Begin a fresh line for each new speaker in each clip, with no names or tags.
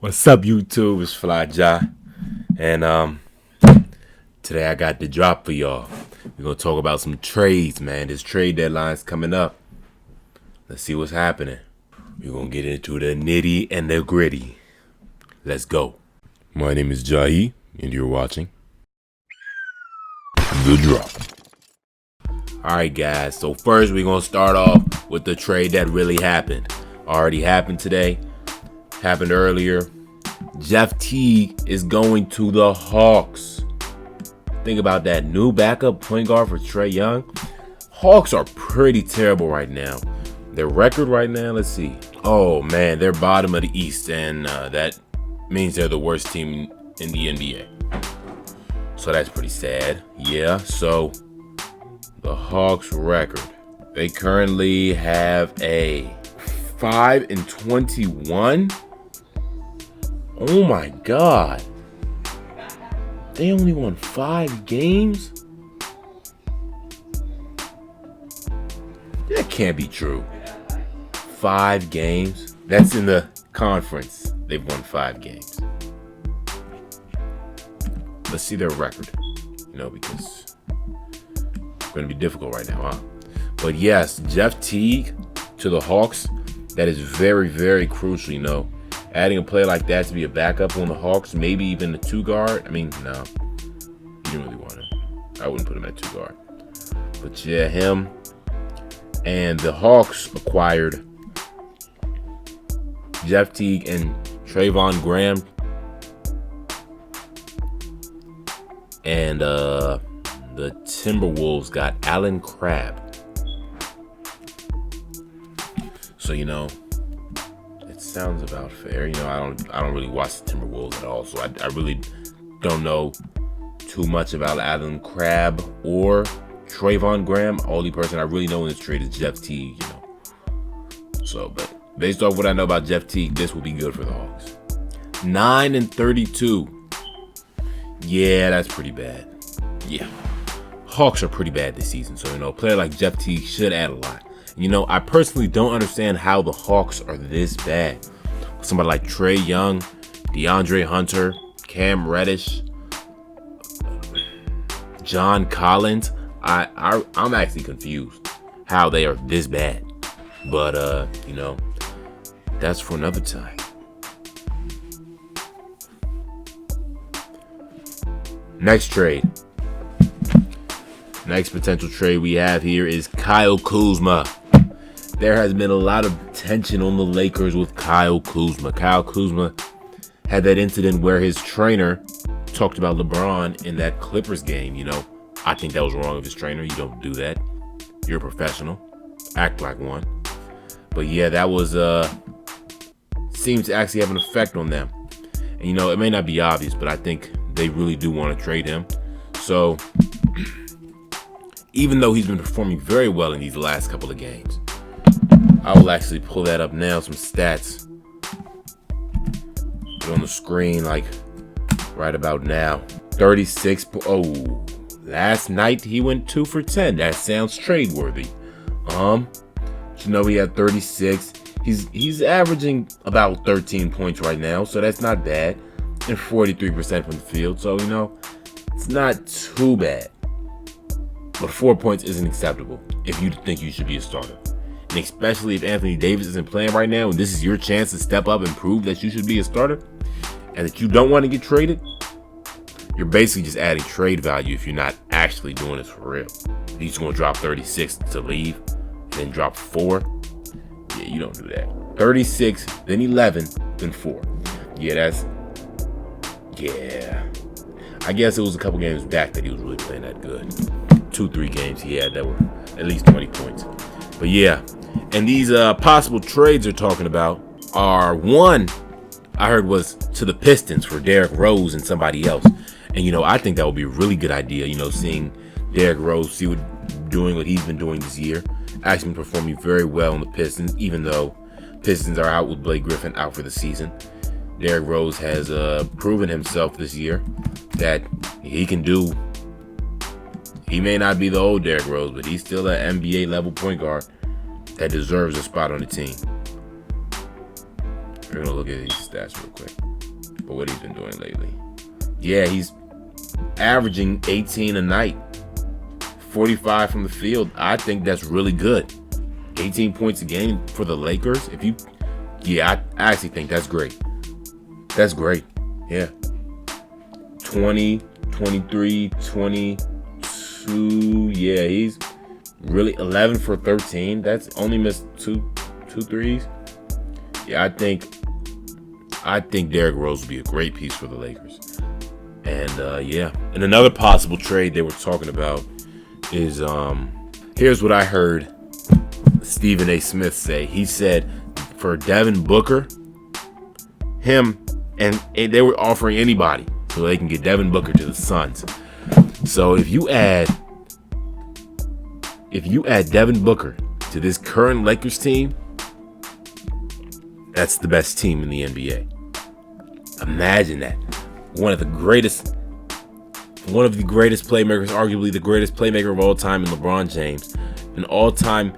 What's up, YouTube? It's Fly Ja, and today I got the drop for y'all. We're gonna talk about some trades, man. This trade deadline's coming up. Let's see what's happening. We're gonna get into the nitty and the gritty. Let's go. My name is Jahi, and you're watching The Drop. Alright, guys, so first we're gonna start off with the trade that really happened. Already happened today. Happened earlier. Jeff Teague is going to the Hawks. Think about that. New backup point guard for Trae Young. Hawks are pretty terrible right now. Their record right now, let's see. Oh, man, they're bottom of the East, and that means they're the worst team in the NBA. So that's pretty sad. Yeah, so the Hawks record. They currently have a 5-21. Oh my God. They only won 5 games? That can't be true. 5 games? That's in the conference. They've won 5 games. Let's see their record. Because it's going to be difficult right now, huh? But yes, Jeff Teague to the Hawks, that is very, very crucial, Adding a player like that to be a backup on the Hawks, maybe even a 2-guard. I mean, no. You didn't really want him. I wouldn't put him at 2-guard. But yeah, him. And the Hawks acquired Jeff Teague and Trayvon Graham. And the Timberwolves got Allen Crabbe. So, it sounds about fair. I don't really watch the Timberwolves at all, so I really don't know too much about Allen Crabbe or Trayvon Graham. Only person I really know in this trade is Jeff Teague, So, but based off what I know about Jeff Teague, this will be good for the Hawks. 9-32. Yeah, that's pretty bad. Yeah. Hawks are pretty bad this season, so a player like Jeff Teague should add a lot. I personally don't understand how the Hawks are this bad. Somebody like Trae Young, DeAndre Hunter, Cam Reddish, John Collins. I'm actually confused how they are this bad. But that's for another time. Next trade. Next potential trade we have here is Kyle Kuzma. There has been a lot of tension on the Lakers with Kyle Kuzma. Kyle Kuzma had that incident where his trainer talked about LeBron in that Clippers game. I think that was wrong of his trainer. You don't do that. You're a professional. Act like one. But yeah, that was seems to actually have an effect on them. And it may not be obvious, but I think they really do want to trade him. So even though he's been performing very well in these last couple of games, I will actually pull that up now, some stats. Put it on the screen like right about now. 36. Last night he went 2 for 10. That sounds trade worthy. He had 36. He's averaging about 13 points right now, so that's not bad. And 43% from the field, so it's not too bad. But 4 points isn't acceptable if you think you should be a starter. And especially if Anthony Davis isn't playing right now and this is your chance to step up and prove that you should be a starter and that you don't want to get traded, you're basically just adding trade value if you're not actually doing this for real. You're just going to drop 36 to leave and then drop 4. Yeah, you don't do that. 36, then 11, then 4. Yeah, I guess it was a couple games back that he was really playing that good. 2-3 games he had that were at least 20 points. But yeah, and these possible trades they're talking about are, one I heard was to the Pistons for Derrick Rose and somebody else. And I think that would be a really good idea, seeing Derrick Rose doing what he's been doing this year. Actually been performing very well on the Pistons, even though Pistons are out with Blake Griffin out for the season. Derrick Rose has proven himself this year that he can do. He may not be the old Derrick Rose, but he's still an NBA level point guard that deserves a spot on the team. We're gonna look at these stats real quick. But what he's been doing lately. Yeah, he's averaging 18 a night, 45 from the field. I think that's really good. 18 points a game for the Lakers. I actually think that's great. That's great. Yeah. 20, 23, 22. Yeah, he's really 11 for 13. That's only missed two threes. Yeah, I think Derrick Rose would be a great piece for the Lakers. And and another possible trade they were talking about is here's what I heard Stephen A. Smith say. He said for Devin Booker, him and they were offering anybody so they can get Devin Booker to the Suns. So if you add Devin Booker to this current Lakers team, that's the best team in the NBA. Imagine that. One of the greatest playmakers, arguably the greatest playmaker of all time in LeBron James, an all-time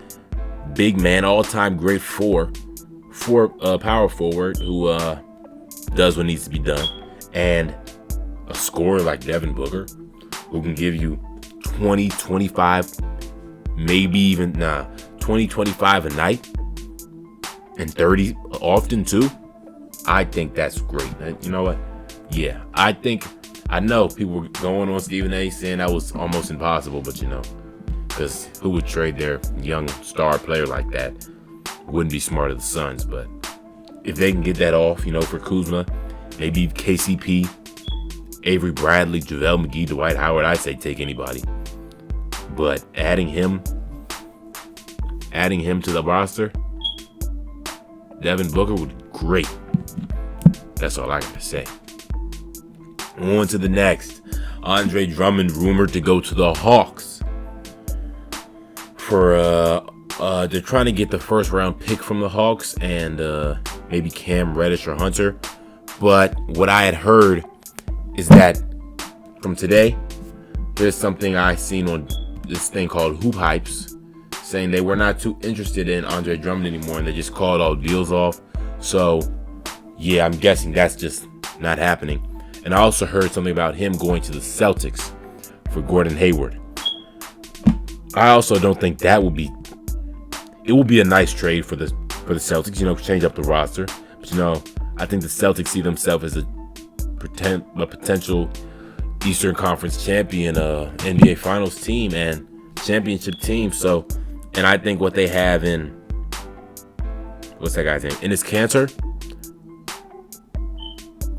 big man, all-time great power forward who does what needs to be done, and a scorer like Devin Booker who can give you 20, 25, maybe even 20, 25 a night, and 30 often too. I think that's great. You know what? Yeah, I know people were going on Stephen A. saying that was almost impossible, but because who would trade their young star player like that? Wouldn't be smart of the Suns, but if they can get that off, for Kuzma, maybe KCP, Avery Bradley, JaVale McGee, Dwight Howard, I say take anybody. But adding him to the roster, Devin Booker would be great. That's all I got to say. On to the next. Andre Drummond rumored to go to the Hawks for they're trying to get the first round pick from the Hawks and maybe Cam Reddish or Hunter. But what I had heard is that from today, there's something I seen on this thing called Hoop Hypes saying they were not too interested in Andre Drummond anymore and they just called all deals off. So yeah, I'm guessing that's just not happening. And I also heard something about him going to the Celtics for Gordon Hayward. I also don't think it will be a nice trade for the Celtics, change up the roster. But I think the Celtics see themselves as a potential Eastern Conference champion, NBA Finals team and championship team. So, and I think what they have in what's that guy's name? Enes Kanter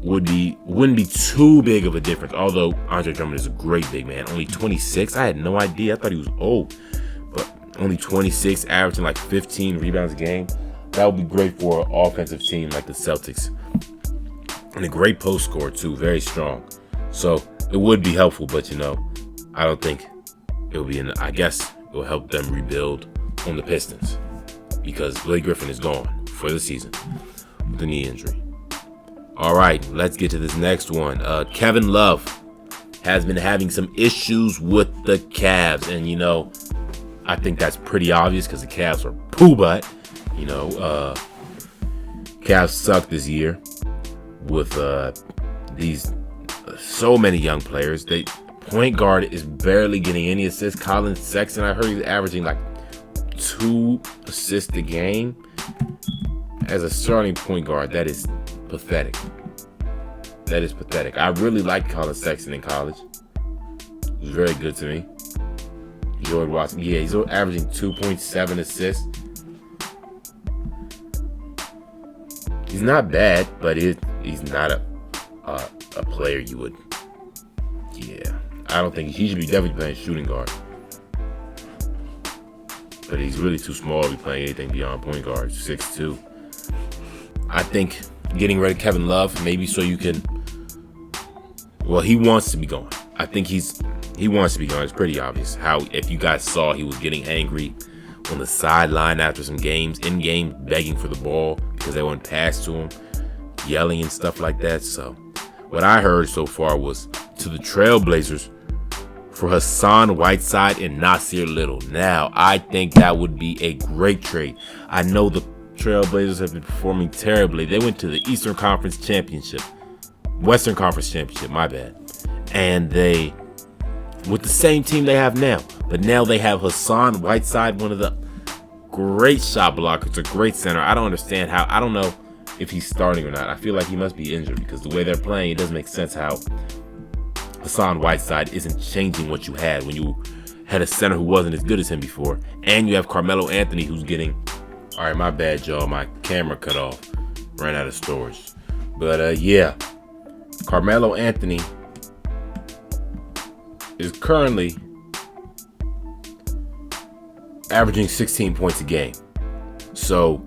wouldn't be too big of a difference. Although Andre Drummond is a great big man, only 26. I had no idea. I thought he was old, but only 26, averaging like 15 rebounds a game. That would be great for an offensive team like the Celtics, and a great post scorer too, very strong. So it would be helpful, but I don't think it will be. I guess it will help them rebuild on the Pistons because Blake Griffin is gone for the season with a knee injury. All right, let's get to this next one. Kevin Love has been having some issues with the Cavs. And, I think that's pretty obvious because the Cavs are poo butt. Cavs suck this year with these so many young players. Point guard is barely getting any assists. Colin Sexton, I heard he's averaging like 2 assists a game. As a starting point guard, that is pathetic. That is pathetic. I really liked Colin Sexton in college. He was very good to me. Jordan Watson. Yeah, he's averaging 2.7 assists. He's not bad, but he's not a player you would. Yeah, I don't think he should be definitely playing shooting guard. But he's really too small to be playing anything beyond point guard. 6'2". I think getting rid of Kevin Love, maybe so you can. Well, he wants to be gone. I think he wants to be gone. It's pretty obvious. How, if you guys saw, he was getting angry on the sideline after some games, in game, begging for the ball because they wouldn't pass to him, yelling and stuff like that. So, what I heard so far was to the Trailblazers for Hassan Whiteside and Nasir Little. Now, I think that would be a great trade. I know the Trailblazers have been performing terribly. They went to the Western Conference Championship, my bad. And they, with the same team they have now, but now they have Hassan Whiteside, one of the great shot blockers, a great center. I don't understand how, I don't know if he's starting or not. I feel like he must be injured because the way they're playing, it doesn't make sense how Hassan Whiteside isn't changing what you had when you had a center who wasn't as good as him before. And you have Carmelo Anthony who's getting, all right, my bad, y'all. My camera cut off. Ran out of storage. But yeah, Carmelo Anthony is currently averaging 16 points a game. So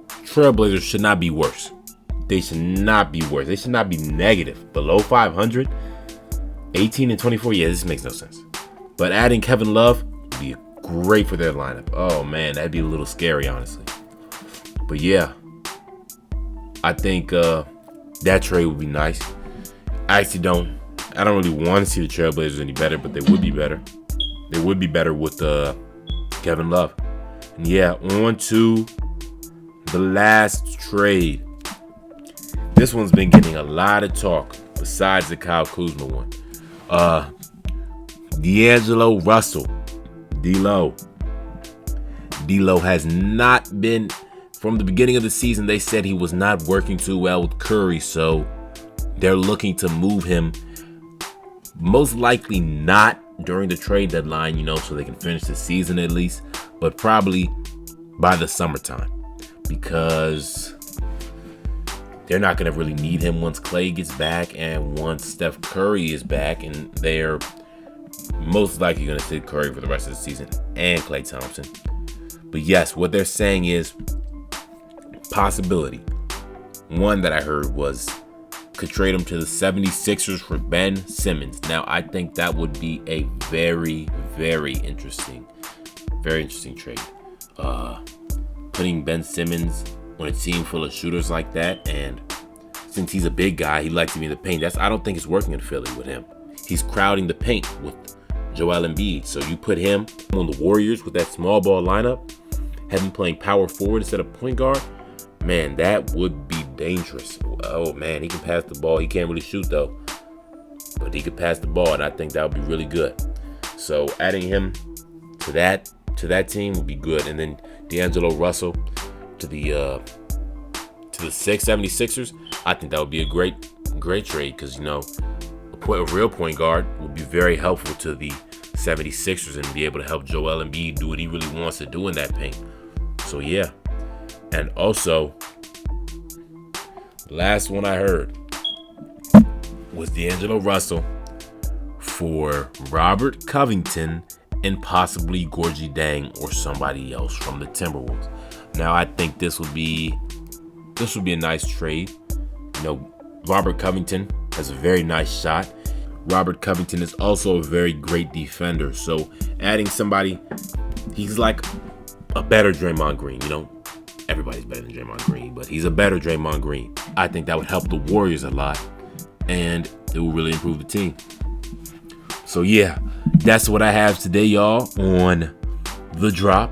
Trailblazers should not be worse. They should not be worse. They should not be negative. Below 500, 18 and 24. Yeah, this makes no sense. But adding Kevin Love would be great for their lineup. Oh man, that'd be a little scary, honestly. But yeah, I think that trade would be nice. I don't really want to see the Trailblazers any better, but they would be better. They would be better with Kevin Love. And yeah, on to the last trade. This one's been getting a lot of talk besides the Kyle Kuzma one. DAngelo Russell, D-Lo has not been, from the beginning of the season, they said he was not working too well with Curry, so they're looking to move him. Most likely not during the trade deadline, so they can finish the season at least, but probably by the summertime, because they're not going to really need him once Clay gets back and once Steph Curry is back, and they're most likely going to sit Curry for the rest of the season and Klay Thompson. But yes, what they're saying is possibility. One that I heard was could trade him to the 76ers for Ben Simmons. Now, I think that would be a very, very interesting trade. Putting Ben Simmons on a team full of shooters like that, and since he's a big guy, he likes to be in the paint. I don't think it's working in Philly with him. He's crowding the paint with Joel Embiid. So you put him on the Warriors with that small ball lineup, have him playing power forward instead of point guard. Man, that would be dangerous. Oh man, he can pass the ball. He can't really shoot though, but he could pass the ball, and I think that would be really good. So adding him to that team would be good, and then DAngelo Russell to the 76ers. I think that would be a great trade because a real point guard would be very helpful to the 76ers and be able to help Joel Embiid do what he really wants to do in that paint. So yeah. And also, last one I heard was DAngelo Russell for Robert Covington and possibly Gorgie Dang or somebody else from the Timberwolves. Now, I think this would be a nice trade. Robert Covington has a very nice shot. Robert Covington is also a very great defender. So adding somebody, he's like a better Draymond Green. Everybody's better than Draymond Green, but he's a better Draymond Green. I think that would help the Warriors a lot, and it will really improve the team. So yeah, that's what I have today, y'all, on The Drop.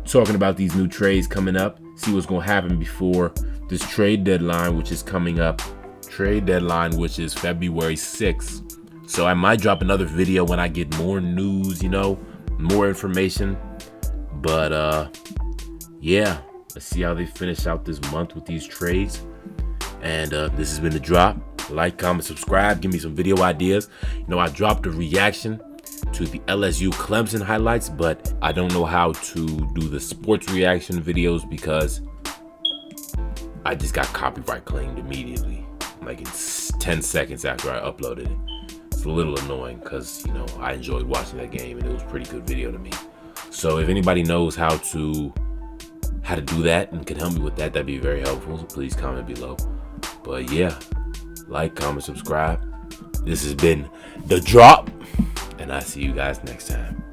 Talking about these new trades coming up, see what's going to happen before this trade deadline, which is coming up. Trade deadline, which is February 6th. So I might drop another video when I get more news, more information. But yeah, let's see how they finish out this month with these trades. And this has been The Drop. Like, comment, subscribe. Give me some video ideas. I dropped a reaction to the LSU Clemson highlights, but I don't know how to do the sports reaction videos because I just got copyright claimed immediately, like in 10 seconds after I uploaded it. It's a little annoying because, I enjoyed watching that game and it was a pretty good video to me. So if anybody knows how to do that and can help me with that, that'd be very helpful. So please comment below. But yeah, like, comment, subscribe. This has been The Drop, and I'll see you guys next time.